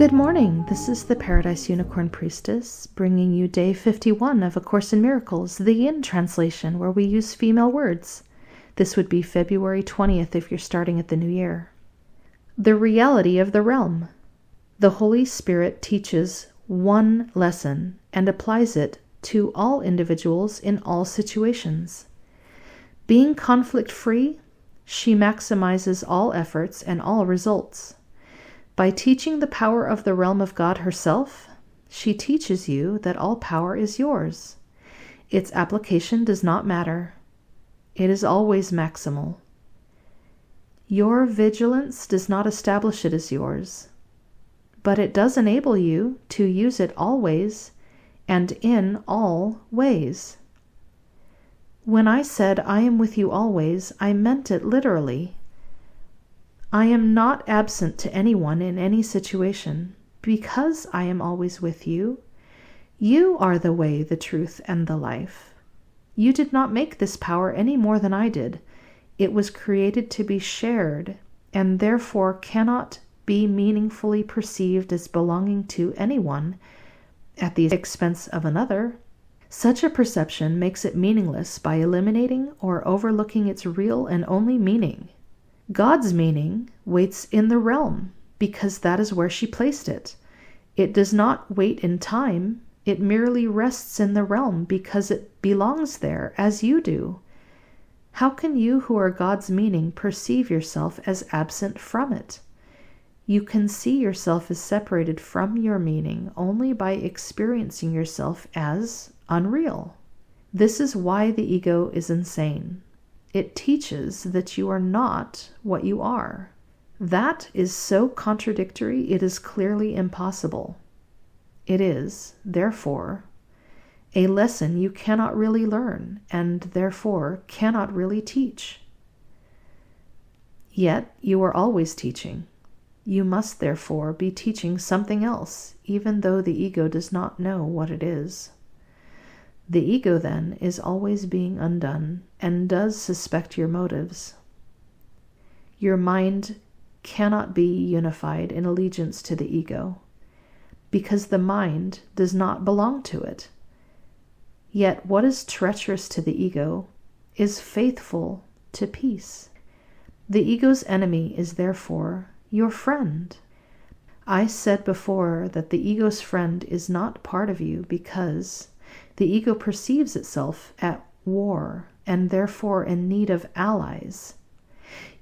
Good morning. This is the Paradise Unicorn Priestess, bringing you day 51 of A Course in Miracles, the Yin translation, where we use female words. This would be February 20th if you're starting at the new year. The reality of the realm. The Holy Spirit teaches one lesson and applies it to all individuals in all situations. Being conflict-free, she maximizes all efforts and all results. By teaching the power of the realm of God herself, she teaches you that all power is yours. Its application does not matter. It is always maximal. Your vigilance does not establish it as yours, but it does enable you to use it always and in all ways. When I said, "I am with you always," I meant it literally. I am not absent to anyone in any situation. Because I am always with you, you are the way, the truth, and the life. You did not make this power any more than I did. It was created to be shared, and therefore cannot be meaningfully perceived as belonging to anyone at the expense of another. Such a perception makes it meaningless by eliminating or overlooking its real and only meaning. God's meaning waits in the realm because that is where she placed it. It does not wait in time. It merely rests in the realm because it belongs there as you do. How can you who are God's meaning perceive yourself as absent from it? You can see yourself as separated from your meaning only by experiencing yourself as unreal. This is why the ego is insane. It teaches that you are not what you are. That is so contradictory, it is clearly impossible. It is, therefore, a lesson you cannot really learn and therefore cannot really teach. Yet you are always teaching. You must therefore be teaching something else, even though the ego does not know what it is. The ego, then, is always being undone and does suspect your motives. Your mind cannot be unified in allegiance to the ego, because the mind does not belong to it. Yet what is treacherous to the ego is faithful to peace. The ego's enemy is therefore your friend. I said before that the ego's friend is not part of you because the ego perceives itself at war and therefore in need of allies.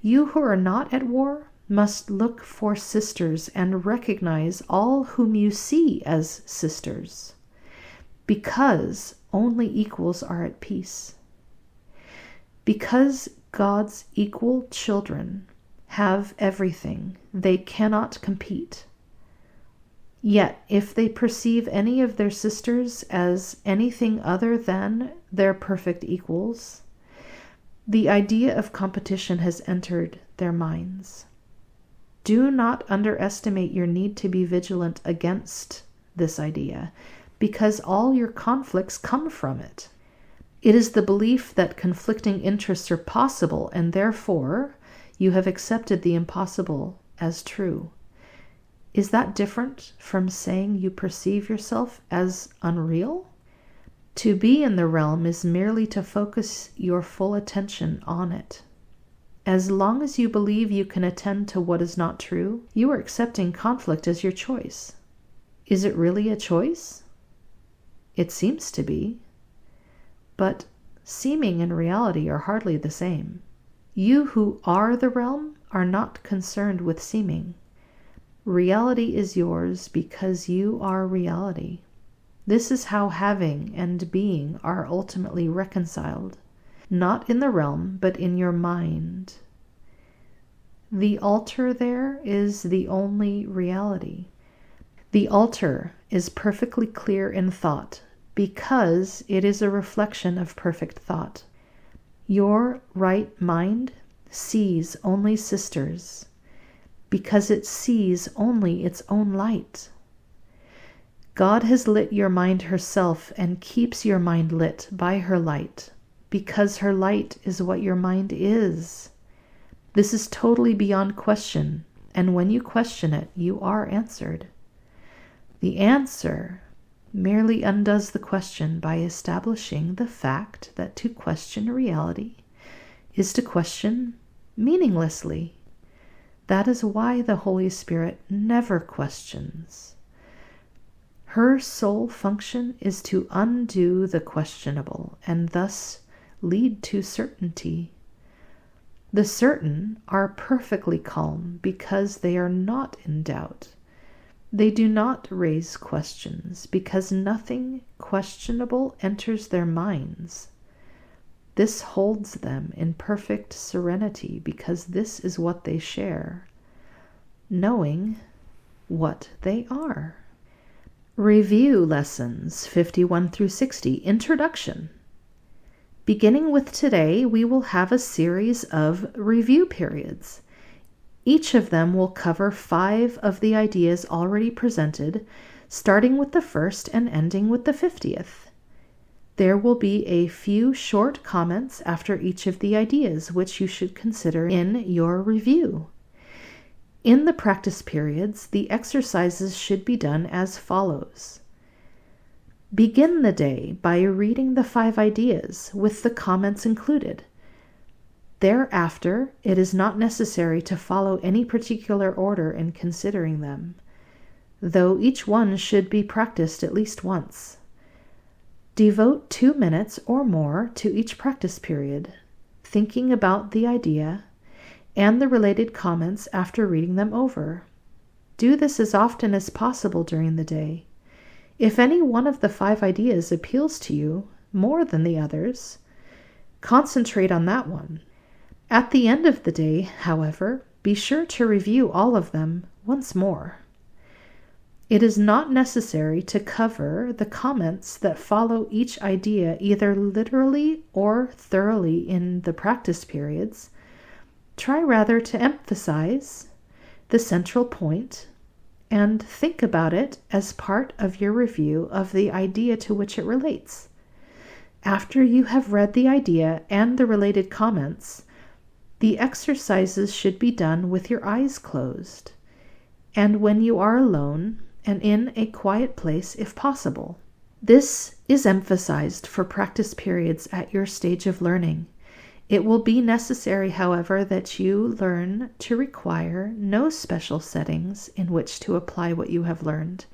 You who are not at war must look for sisters and recognize all whom you see as sisters, because only equals are at peace. Because God's equal children have everything, they cannot compete. Yet, if they perceive any of their sisters as anything other than their perfect equals, the idea of competition has entered their minds. Do not underestimate your need to be vigilant against this idea, because all your conflicts come from it. It is the belief that conflicting interests are possible, and therefore you have accepted the impossible as true. Is that different from saying you perceive yourself as unreal? To be in the realm is merely to focus your full attention on it. As long as you believe you can attend to what is not true, you are accepting conflict as your choice. Is it really a choice? It seems to be. But seeming and reality are hardly the same. You who are the realm are not concerned with seeming. Reality is yours because you are reality. This is how having and being are ultimately reconciled, not in the realm, but in your mind. The altar there is the only reality. The altar is perfectly clear in thought because it is a reflection of perfect thought. Your right mind sees only sisters, because it sees only its own light. God has lit your mind herself and keeps your mind lit by her light, because her light is what your mind is. This is totally beyond question, and when you question it, you are answered. The answer merely undoes the question by establishing the fact that to question reality is to question meaninglessly. That is why the Holy Spirit never questions. Her sole function is to undo the questionable and thus lead to certainty. The certain are perfectly calm because they are not in doubt. They do not raise questions because nothing questionable enters their minds. This holds them in perfect serenity because this is what they share, knowing what they are. Review Lessons 51 through 60, Introduction. Beginning with today, we will have a series of review periods. Each of them will cover 5 of the ideas already presented, starting with the first and ending with the 50th. There will be a few short comments after each of the ideas, which you should consider in your review. In the practice periods, the exercises should be done as follows. Begin the day by reading the 5 ideas with the comments included. Thereafter, it is not necessary to follow any particular order in considering them, though each one should be practiced at least once. Devote 2 minutes or more to each practice period, thinking about the idea and the related comments after reading them over. Do this as often as possible during the day. If any one of the 5 ideas appeals to you more than the others, concentrate on that one. At the end of the day, however, be sure to review all of them once more. It is not necessary to cover the comments that follow each idea either literally or thoroughly in the practice periods. Try rather to emphasize the central point and think about it as part of your review of the idea to which it relates. After you have read the idea and the related comments, the exercises should be done with your eyes closed, and when you are alone and in a quiet place if possible. This is emphasized for practice periods at your stage of learning. It will be necessary, however, that you learn to require no special settings in which to apply what you have learned.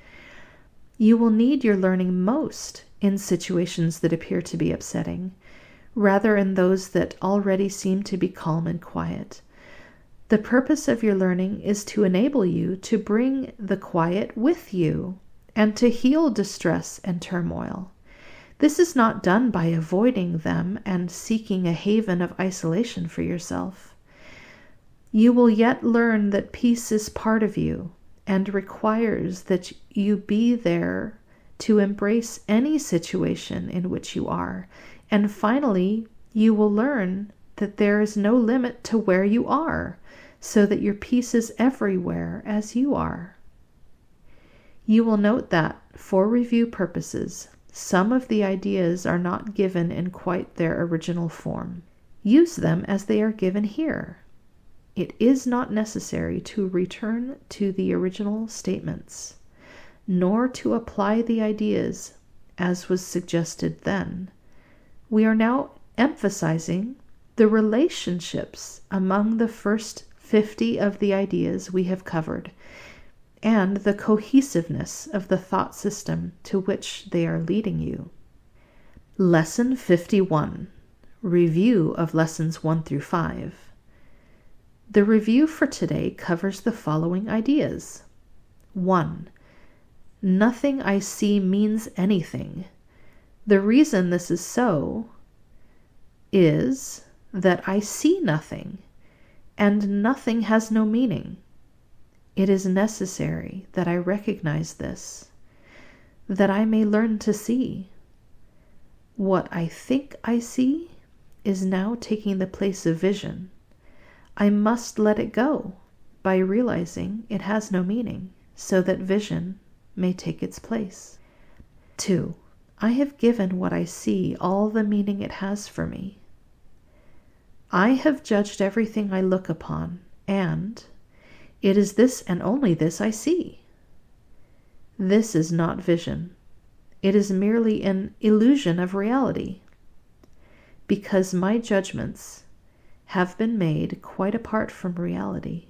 You will need your learning most in situations that appear to be upsetting, rather in those that already seem to be calm and quiet. The purpose of your learning is to enable you to bring the quiet with you and to heal distress and turmoil. This is not done by avoiding them and seeking a haven of isolation for yourself. You will yet learn that peace is part of you and requires that you be there to embrace any situation in which you are. And finally, you will learn that there is no limit to where you are, so that your peace is everywhere as you are. You will note that, for review purposes, some of the ideas are not given in quite their original form. Use them as they are given here. It is not necessary to return to the original statements, nor to apply the ideas as was suggested then. We are now emphasizing the relationships among the first 50 of the ideas we have covered, and the cohesiveness of the thought system to which they are leading you. Lesson 51. Review of Lessons 1 through 5. The review for today covers the following ideas. 1. Nothing I see means anything. The reason this is so is that I see nothing, and nothing has no meaning. It is necessary that I recognize this, that I may learn to see. What I think I see is now taking the place of vision. I must let it go by realizing it has no meaning, so that vision may take its place. 2. I have given what I see all the meaning it has for me. I have judged everything I look upon, and it is this and only this I see. This is not vision. It is merely an illusion of reality, because my judgments have been made quite apart from reality.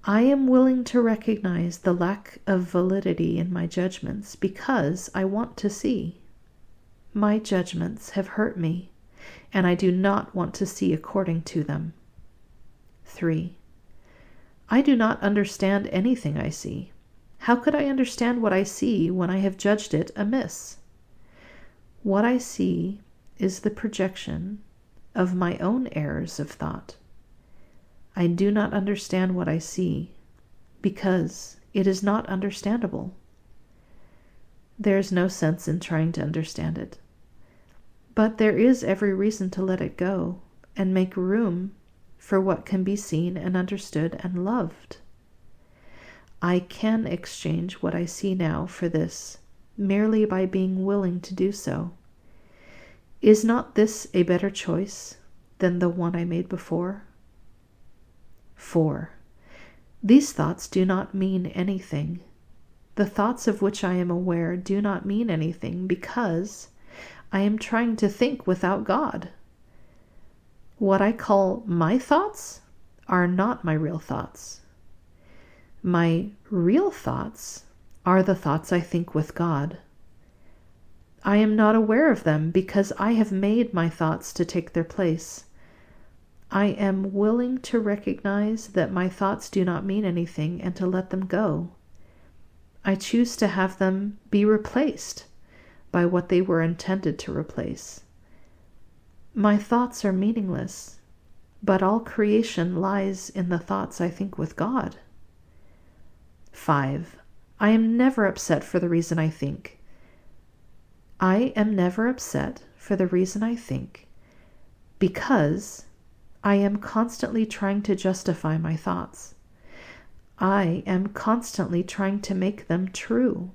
I am willing to recognize the lack of validity in my judgments because I want to see. My judgments have hurt me, and I do not want to see according to them. 3. I do not understand anything I see. How could I understand what I see when I have judged it amiss? What I see is the projection of my own errors of thought. I do not understand what I see because it is not understandable. There is no sense in trying to understand it, but there is every reason to let it go and make room for what can be seen and understood and loved. I can exchange what I see now for this merely by being willing to do so. Is not this a better choice than the one I made before? 4. These thoughts do not mean anything. The thoughts of which I am aware do not mean anything because I am trying to think without God. What I call my thoughts are not my real thoughts. My real thoughts are the thoughts I think with God. I am not aware of them because I have made my thoughts to take their place. I am willing to recognize that my thoughts do not mean anything and to let them go. I choose to have them be replaced by what they were intended to replace. My thoughts are meaningless, but all creation lies in the thoughts I think with God. 5. I am never upset for the reason I think. I am never upset for the reason I think because I am constantly trying to justify my thoughts. I am constantly trying to make them true.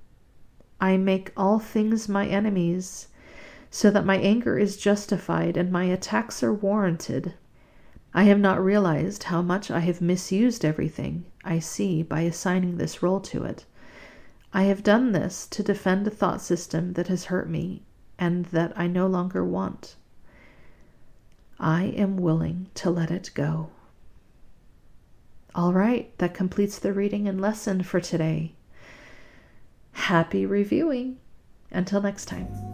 I make all things my enemies so that my anger is justified and my attacks are warranted. I have not realized how much I have misused everything I see by assigning this role to it. I have done this to defend a thought system that has hurt me and that I no longer want. I am willing to let it go. All right, that completes the reading and lesson for today. Happy reviewing. Until next time.